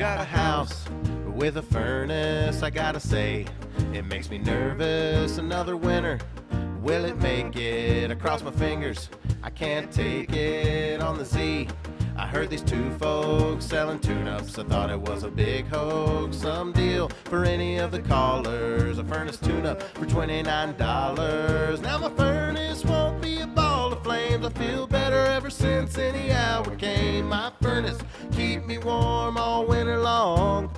got a house with a furnace, I gotta say, it makes me nervous. Another winter, will it make it? Across my fingers, I can't take it. On the Z, I heard these two folks selling tune-ups. I thought it was a big hoax. Some deal for any of the callers. A furnace tune-up for $29. Now my furnace won't be a ball of flames. I feel better ever since any hour came. My furnace keep me warm all winter long.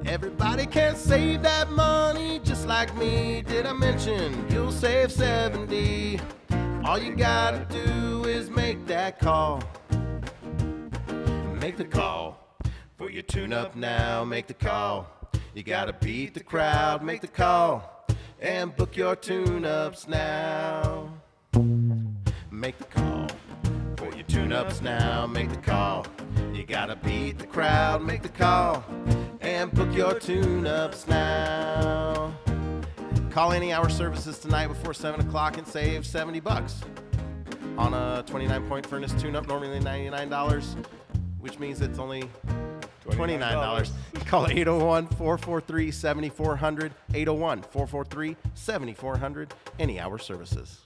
Everybody can save that money just like me. Did I mention you'll save 70? All you gotta do is make that call. Make the call for your tune-up now. Make the call. You gotta beat the crowd. Make the call and book your tune-ups now. Make the call for your tune-ups now. Make the call. You gotta beat the crowd. Make the call and book your tune-ups now. Call Any Hour Services tonight before 7 o'clock and save $70 on a 29-point furnace tune-up, normally $99, which means it's only $29. Call 801-443-7400, 801-443-7400, Any Hour Services.